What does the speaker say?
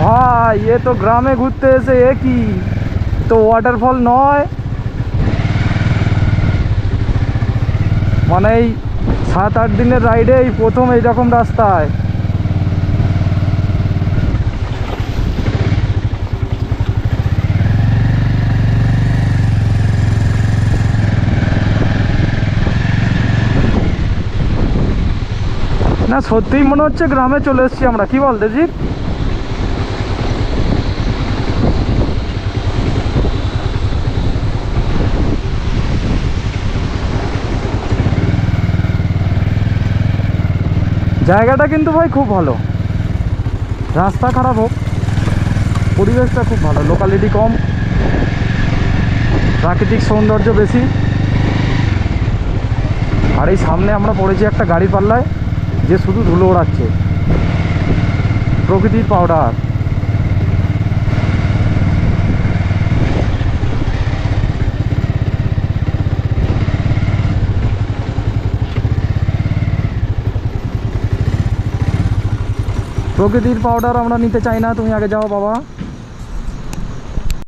ভাই এ তো গ্রামে ঘুরতে এসে এ কি তো ওয়াটারফল নয়, মানে এই 7-8 দিনের রাইডে এই প্রথম এইরকম রাস্তায়। না সত্যিই মনে হচ্ছে গ্রামে চলে এসেছি আমরা, কি বল দেবজিৎ? জায়গাটা কিন্তু ভাই খুব ভালো, রাস্তা খারাপ হোক পরিবেশটা খুব ভালো, লোকালিটি কম, প্রাকৃতিক সৌন্দর্য বেশি। আর এই সামনে আমরা পড়েছি একটা গাড়ির পাল্লায় যে শুধু ধুলো ওড়াচ্ছে, প্রকৃতির পাউডার। প্রকৃতির পাউডার আমরা নিতে চাই না, তুমি আগে যাও বাবা।